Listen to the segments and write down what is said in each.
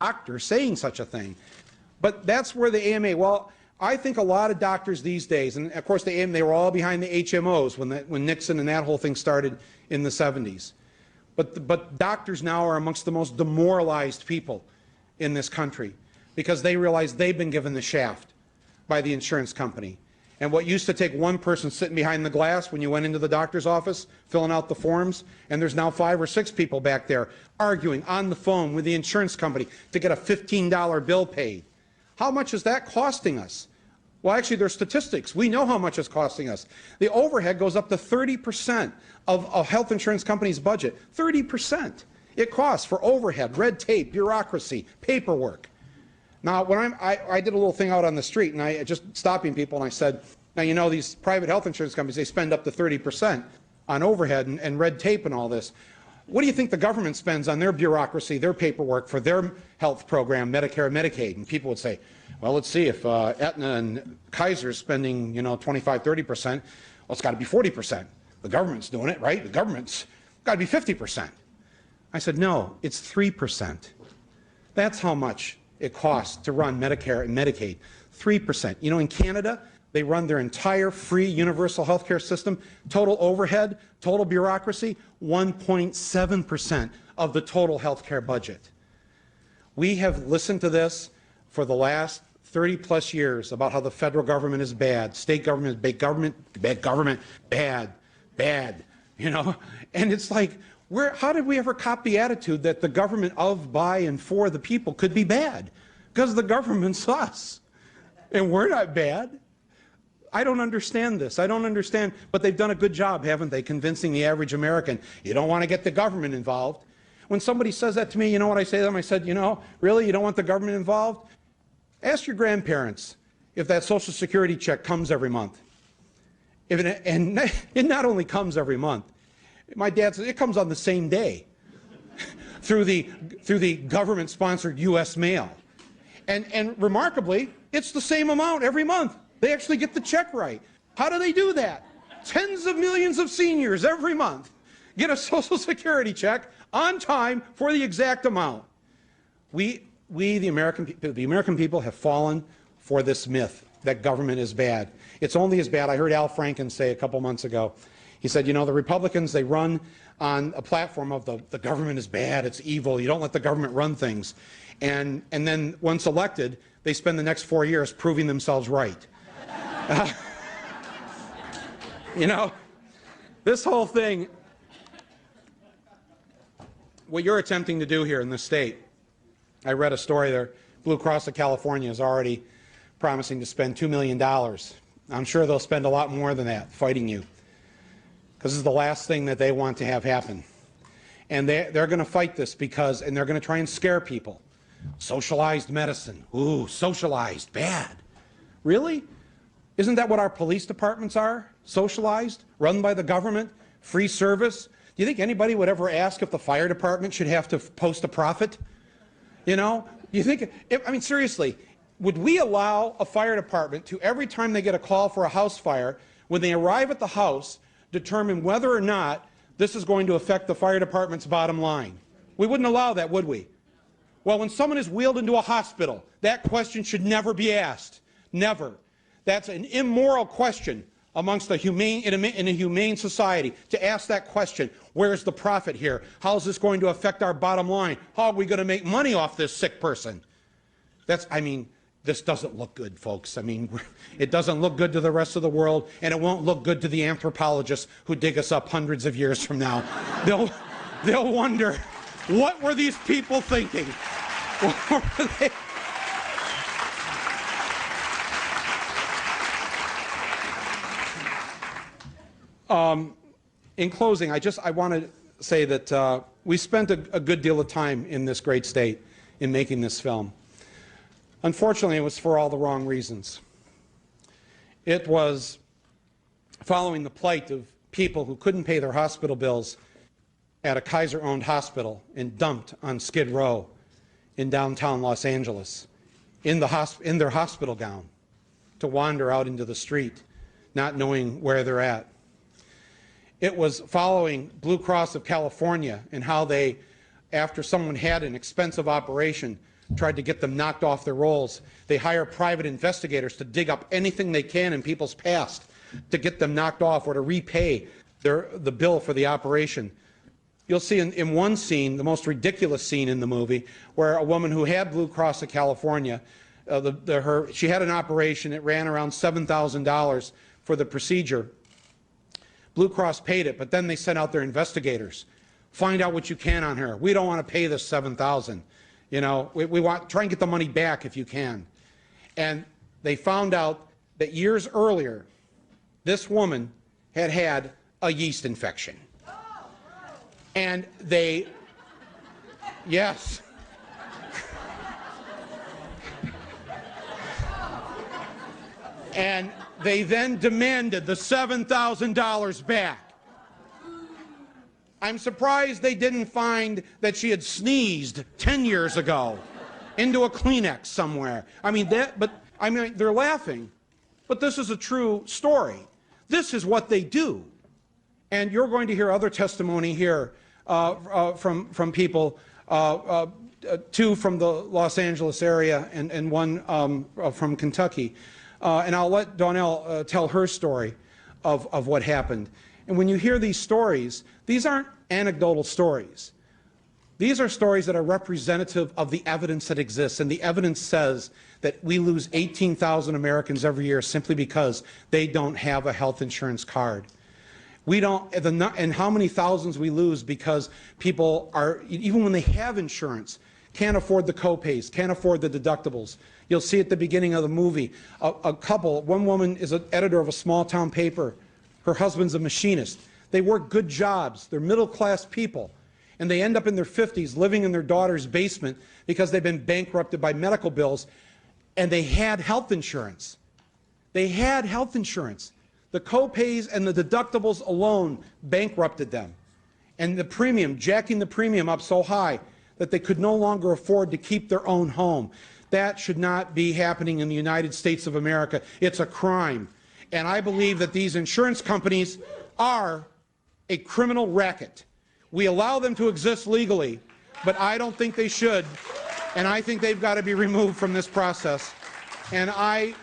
doctor saying such a thing. But that's where the AMA, well, I think a lot of doctors these days, and of course the AMA, they were all behind the HMOs when Nixon and that whole thing started in the 70s. But doctors now are amongst the most demoralized people in this country because they realize they've been given the shaft by the insurance company. And what used to take one person sitting behind the glass when you went into the doctor's office filling out the forms, and there's now 5 or 6 people back there arguing on the phone with the insurance company to get a $15 bill paid. How much is that costing us? Well, actually, there's statistics. We know how much it's costing us. The overhead goes up to 30% of a health insurance company's budget. 30%. It costs for overhead, red tape, bureaucracy, paperwork. Now, when I did a little thing out on the street, and I just stopping people, and I said, now, you know, these private health insurance companies, they spend up to 30% on overhead and red tape and all this. What do you think the government spends on their bureaucracy, their paperwork for their health program, Medicare and Medicaid? And people would say, well, let's see, if Aetna and Kaiser is spending, you know, 25, 30%, well, it's got to be 40%. The government's doing it, right? The government's got to be 50%. I said, no, it's 3%. That's how much it costs to run Medicare and Medicaid. 3%. You know, in Canada, they run their entire free universal health care system. Total overhead, total bureaucracy, 1.7% of the total health care budget. We have listened to this for the last 30-plus years about how the federal government is bad, state government is bad government, bad, you know? And it's like, how did we ever cop the attitude that the government of, by, and for the people could be bad? Because the government's us, and we're not bad. I don't understand this. I don't understand, but they've done a good job, haven't they, convincing the average American, you don't want to get the government involved. When somebody says that to me, you know what I say to them? I said, you know, really, you don't want the government involved? Ask your grandparents if that Social Security check comes every month. And it not only comes every month. My dad says it comes on the same day through the government-sponsored U.S. mail. And remarkably, it's the same amount every month. They actually get the check right. How do they do that? Tens of millions of seniors every month get a Social Security check on time for the exact amount. We the American people have fallen for this myth that government is bad. It's only as bad. I heard Al Franken say a couple months ago. He said, you know, the Republicans, they run on a platform of the government is bad, it's evil, you don't let the government run things. And then once elected, they spend the next 4 years proving themselves right. You know, this whole thing, what you're attempting to do here in this state, I read a story there, Blue Cross of California is already promising to spend $2 million. I'm sure they'll spend a lot more than that fighting you, because this is the last thing that they want to have happen. And they're going to fight this because, and they're going to try and scare people. Socialized medicine, ooh, socialized, bad. Really? Isn't that what our police departments are? Socialized, run by the government, free service? Do you think anybody would ever ask if the fire department should have to post a profit? You know, you think, I mean, seriously, would we allow a fire department to, every time they get a call for a house fire, when they arrive at the house, determine whether or not this is going to affect the fire department's bottom line? We wouldn't allow that, would we? Well, when someone is wheeled into a hospital, that question should never be asked. Never. That's an immoral question amongst in a humane society, to ask that question. Where's the profit here? How is this going to affect our bottom line? How are we going to make money off this sick person? I mean, this doesn't look good, folks. I mean, it doesn't look good to the rest of the world, and it won't look good to the anthropologists who dig us up hundreds of years from now. They'll wonder, what were these people thinking? What were they? In closing, I want to say that we spent a good deal of time in this great state in making this film. Unfortunately, it was for all the wrong reasons. It was following the plight of people who couldn't pay their hospital bills at a Kaiser-owned hospital and dumped on Skid Row in downtown Los Angeles in their hospital gown to wander out into the street, not knowing where they're at. It was following Blue Cross of California and how they, after someone had an expensive operation, tried to get them knocked off their rolls. They hire private investigators to dig up anything they can in people's past to get them knocked off or to repay the bill for the operation. You'll see in one scene, the most ridiculous scene in the movie, where a woman who had Blue Cross of California, she had an operation. It ran around $7,000 for the procedure. Blue Cross paid it, but then they sent out their investigators. Find out what you can on her. We don't want to pay this $7,000. You know, we want try and get the money back if you can. And they found out that years earlier, this woman had had a yeast infection. And they, yes. And they then demanded the $7,000 back. I'm surprised they didn't find that she had sneezed 10 years ago into a Kleenex somewhere. I mean, they're laughing, but this is a true story. This is what they do. And you're going to hear other testimony here from people, two from the Los Angeles area and one from Kentucky. And I'll let Donnell tell her story of what happened. And when you hear these stories, these aren't anecdotal stories. These are stories that are representative of the evidence that exists. And the evidence says that we lose 18,000 Americans every year simply because they don't have a health insurance card. We don't, and how many thousands we lose because people are, even when they have insurance, can't afford the co-pays, can't afford the deductibles. You'll see at the beginning of the movie, a couple, one woman is an editor of a small town paper. Her husband's a machinist. They work good jobs. They're middle-class people. And they end up in their 50s living in their daughter's basement because they've been bankrupted by medical bills. And they had health insurance. They had health insurance. The co-pays and the deductibles alone bankrupted them. And the premium, jacking the premium up so high that they could no longer afford to keep their own home. That should not be happening in the United States of America. It's a crime. And I believe that these insurance companies are a criminal racket. We allow them to exist legally, but I don't think they should. And I think they've got to be removed from this process. And I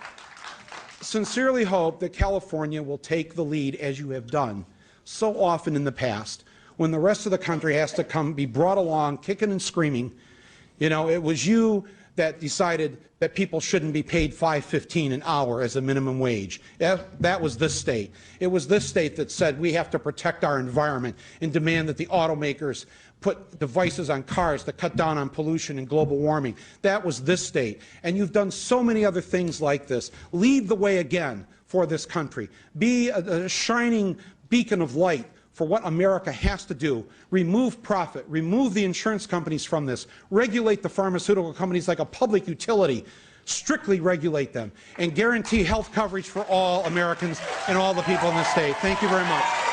sincerely hope that California will take the lead, as you have done so often in the past, when the rest of the country has to come be brought along kicking and screaming. You know, it was you that decided that people shouldn't be paid $5.15 an hour as a minimum wage. That was this state. It was this state that said we have to protect our environment and demand that the automakers put devices on cars to cut down on pollution and global warming. That was this state. And you've done so many other things like this. Lead the way again for this country. Be a shining beacon of light for what America has to do. Remove profit, remove the insurance companies from this, regulate the pharmaceutical companies like a public utility, strictly regulate them, and guarantee health coverage for all Americans and all the people in this state. Thank you very much.